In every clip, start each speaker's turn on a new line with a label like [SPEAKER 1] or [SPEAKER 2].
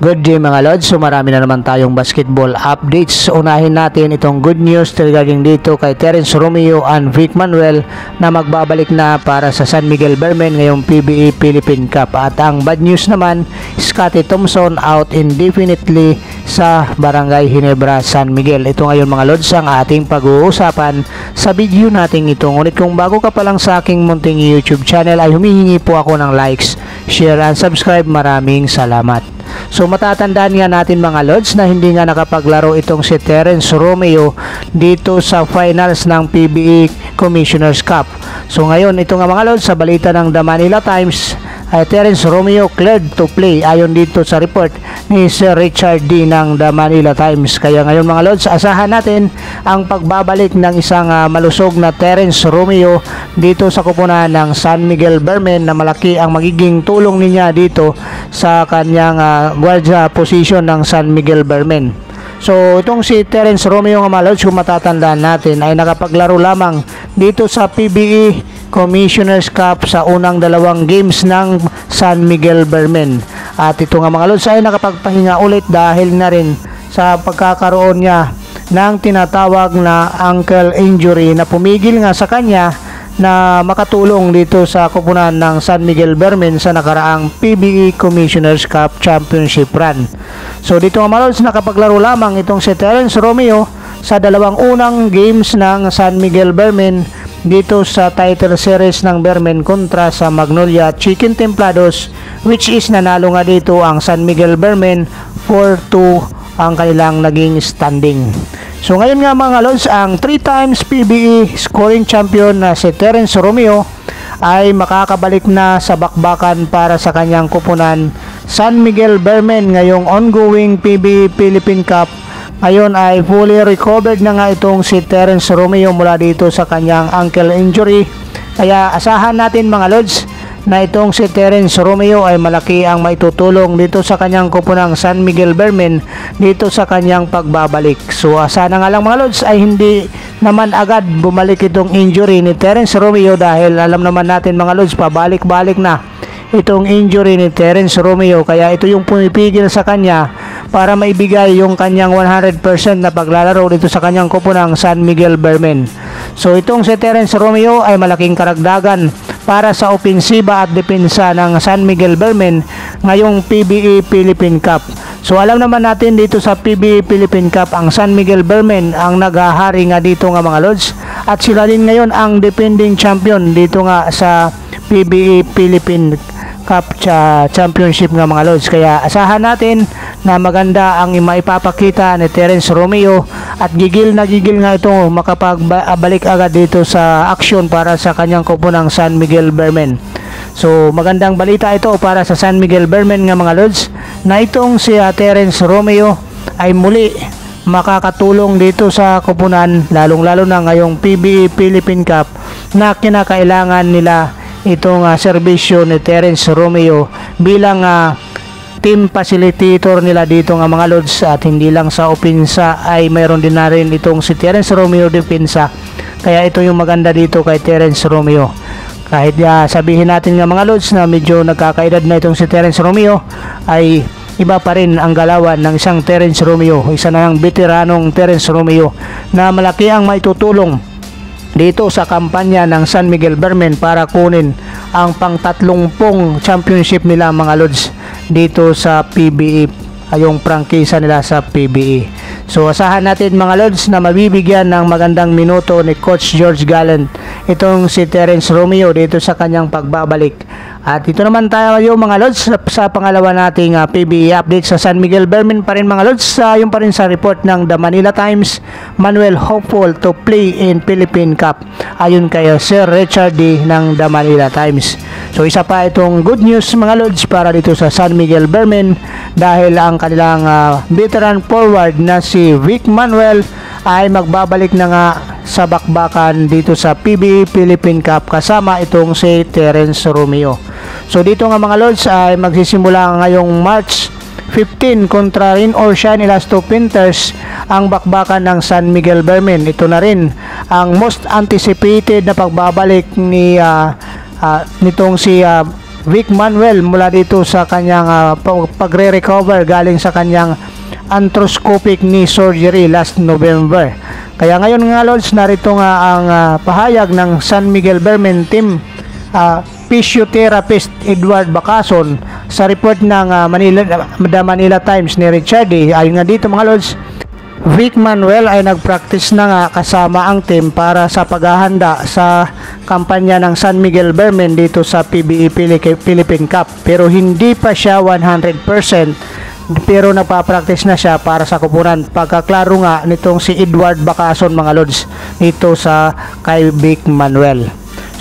[SPEAKER 1] Good day mga Lods, so marami na naman tayong basketball updates. Unahin natin itong good news regarding dito kay Terence Romeo and Vic Manuel na magbabalik na para sa San Miguel Bearmen ngayong PBA Philippine Cup. At ang bad news naman, Scottie Thompson out indefinitely sa Barangay Ginebra, San Miguel. Ito ngayon mga Lods ang ating pag-uusapan sa video natin ito. Ngunit kung bago ka pa lang sa aking munting YouTube channel ay humihingi po ako ng likes, share and subscribe. Maraming salamat. So matatandaan nga natin mga Lods na hindi nga nakapaglaro itong si Terence Romeo dito sa finals ng PBA Commissioner's Cup. So ngayon ito nga mga Lods, sa balita ng The Manila Times ay Terence Romeo cleared to play ayon dito sa report ni Sir Richard D ng The Manila Times. Kaya ngayon mga Lods, asahan natin ang pagbabalik ng isang malusog na Terence Romeo dito sa kupunan ng San Miguel Bearmen na malaki ang magiging tulong niya dito sa kanyang guardia position ng San Miguel Bearmen. So itong si Terence Romeo nga mga Lods, kung matatandaan natin ay nakapaglaro lamang dito sa PBA Commissioner's Cup sa unang dalawang games ng San Miguel Bearmen. At ito nga mga Lods ay nakapagpahinga ulit dahil na rin sa pagkakaroon niya ng tinatawag na ankle injury na pumigil nga sa kanya na makatulong dito sa kupunan ng San Miguel Bearmen sa nakaraang PBA Commissioner's Cup Championship run. So dito nga mga Lods, nakapaglaro lamang itong si Terence Romeo sa dalawang unang games ng San Miguel Bearmen dito sa title series ng Bearmen kontra sa Magnolia Chicken Templados, which is nanalo nga dito ang San Miguel Bearmen 4-2 ang kanilang naging standing. So ngayon nga mga Lods, ang 3 times PBA scoring champion na si Terence Romeo ay makakabalik na sa bakbakan para sa kanyang kupunan San Miguel Bearmen ngayong ongoing PBA Philippine Cup. Ngayon ay fully recovered na nga itong si Terence Romeo mula dito sa kanyang ankle injury. Kaya asahan natin mga Lods na itong si Terence Romeo ay malaki ang maitutulong dito sa kanyang kupunang San Miguel Bearmen dito sa kanyang pagbabalik. So sana nga lang mga Lods ay hindi naman agad bumalik itong injury ni Terence Romeo dahil alam naman natin mga Lods pabalik-balik na itong injury ni Terence Romeo. Kaya ito yung pumipigil sa kanya para maibigay yung kanyang 100% na paglalaro dito sa kanyang kupunang San Miguel Bearmen. So itong si Terence Romeo ay malaking karagdagan para sa opensiba at depensa ng San Miguel Bearmen ngayong PBA Philippine Cup. So alam naman natin dito sa PBA Philippine Cup ang San Miguel Bearmen ang naghahari nga dito nga mga Lods, at sila din ngayon ang defending champion dito nga sa PBA Philippine Cup Championship nga mga Lods. Kaya asahan natin na maganda ang maipapakita ni Terence Romeo at gigil nga ito makapagbalik agad dito sa action para sa kanyang kupunang San Miguel Bearmen. So magandang balita ito para sa San Miguel Bearmen nga mga Lods na itong si Terence Romeo ay muli makakatulong dito sa kupunan, lalong-lalo na ngayong PBA Philippine Cup na kinakailangan nila itong serbisyo ni Terence Romeo bilang team facilitator nila dito nga mga Lods. At hindi lang sa opensa ay mayroon din na rin itong si Terence Romeo depensa. Kaya ito yung maganda dito kay Terence Romeo. Kahit sabihin natin nga mga Lods na medyo nagkakaedad na itong si Terence Romeo, ay iba pa rin ang galawan ng isang Terence Romeo, isa na ng veteranong Terence Romeo na malaki ang maitutulong dito sa kampanya ng San Miguel Bearmen para kunin ang pang-30 championship nila mga Lods dito sa PBA, yung prangkisa nila sa PBA. So asahan natin mga Lods na mabibigyan ng magandang minuto ni Coach George Gallant itong si Terence Romeo dito sa kanyang pagbabalik. At ito naman tayo mga Lods sa pangalawa nating PBA update sa San Miguel Bearmen pa rin mga Lods. Yung pa rin sa report ng The Manila Times, Manuel hopeful to play in Philippine Cup ayon kay Sir Richard D ng The Manila Times. So isa pa itong good news mga Lods para dito sa San Miguel Bearmen dahil ang kanilang veteran forward na si Vic Manuel ay magbabalik na nga sa bakbakan dito sa PBA Philippine Cup kasama itong si Terence Romeo. So dito nga mga Lods ay magsisimula ngayong March 15 kontra Rain or Shine Elasto Panthers ang bakbakan ng San Miguel Bearmen. Ito na rin ang most anticipated na pagbabalik ni nitong si Vic Manuel mula dito sa kanyang pagre-recover galing sa kanyang arthroscopic knee surgery last November. Kaya ngayon nga Lods, narito nga ang pahayag ng San Miguel Bearmen team physiotherapist Edward Bakason sa report ng The Manila Times ni Richard D. Ayon nga dito mga Lods, Vic Manuel ay nagpractice na nga kasama ang team para sa paghahanda sa kampanya ng San Miguel Bearmen dito sa PBE Philippine Cup, pero hindi pa siya 100%, pero nagpa-practice na siya para sa kupunan. Pagkaklaro nga nitong si Edward Bakason mga Lods dito sa kay Vic Manuel.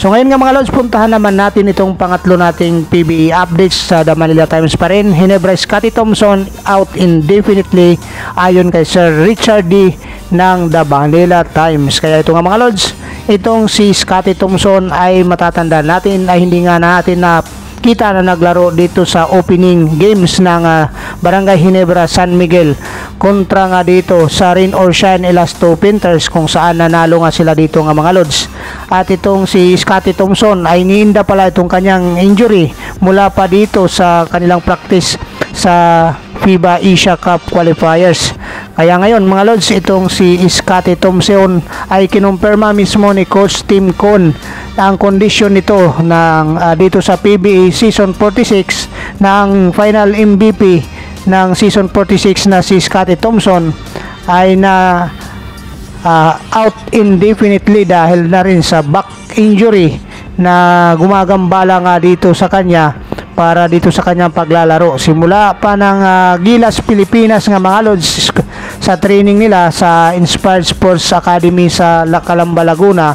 [SPEAKER 1] So ngayon nga mga Lods, puntahan naman natin itong pangatlo nating PBE updates sa The Manila Times pa rin. Ginebra Scotty Thompson out indefinitely ayon kay Sir Richard D ng The Manila Times. Kaya ito nga mga Lods, itong si Scotty Thompson ay matatanda natin ay hindi nga natin na kita na naglaro dito sa opening games ng Barangay Ginebra San Miguel kontra nga dito sa Rain or Shine Elasto Painters, kung saan nanalo nga sila dito nga mga Lods. At itong si Scotty Thompson ay niinda pala itong kanyang injury mula pa dito sa kanilang practice sa FIBA Asia Cup qualifiers. Kaya ngayon mga Lods, itong si Scotty Thompson ay kinumpirma mismo ni Coach Tim Con ang kondisyon nito ng dito sa PBA Season 46 na ang final MVP ng Season 46 na si Scotty Thompson ay na out indefinitely dahil na rin sa back injury na gumagambala nga dito sa kanya para dito sa kanyang paglalaro. Simula pa ng Gilas Pilipinas nga mga Lods sa training nila sa Inspired Sports Academy sa Calamba, Laguna,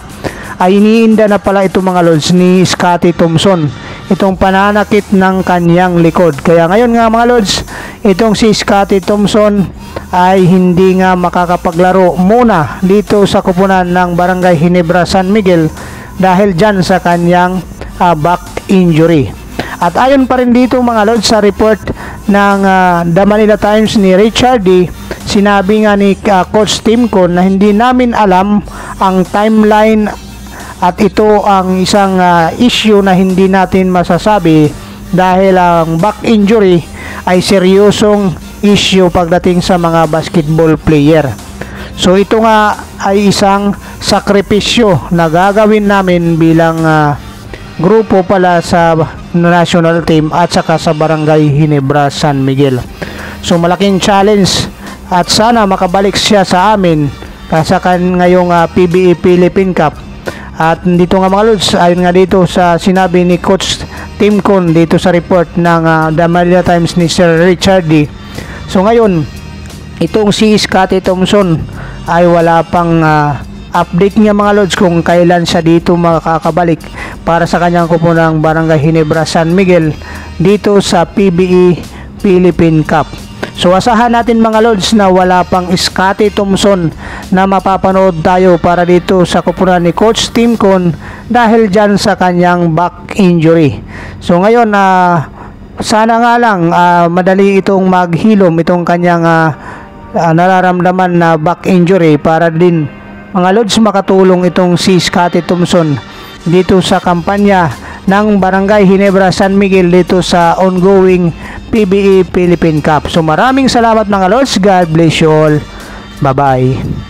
[SPEAKER 1] ay iniinda na pala ito mga Lods ni Scotty Thompson itong pananakit ng kanyang likod. Kaya ngayon nga mga Lods, itong si Scotty Thompson ay hindi nga makakapaglaro muna dito sa kupunan ng Barangay Ginebra San Miguel dahil dyan sa kanyang back injury. At ayon pa rin dito mga Lods sa report ng The Manila Times ni Richard D, sinabi nga ni Coach Tim Con na hindi namin alam ang timeline at ito ang isang issue na hindi natin masasabi dahil ang back injury ay seryosong issue pagdating sa mga basketball player. So ito nga ay isang sakripisyo na gagawin namin bilang grupo pala sa national team at saka sa Barangay Ginebra San Miguel. So malaking challenge at sana makabalik siya sa amin sa ngayong PBE Philippine Cup. At dito nga mga Lods, ayon nga dito sa sinabi ni Coach Tim Con dito sa report ng The Manila Times ni Sir Richard D. So ngayon, itong si Scotty Thompson ay wala pang update niya mga Lods kung kailan siya dito makakabalik para sa kanyang kupunang Barangay Ginebra San Miguel dito sa PBE Philippine Cup. So asahan natin mga Lods na wala pang Scotty Thompson na mapapanood tayo para dito sa kupunan ni Coach Tim Con dahil dyan sa kanyang back injury. So ngayon sana nga lang madali itong maghilom itong kanyang nararamdaman na back injury para din mga Lods makatulong itong si Scotty Thompson dito sa kampanya ng Barangay Ginebra San Miguel dito sa ongoing PBE Philippine Cup. So maraming salamat mga Lods. God bless you all. Bye-bye.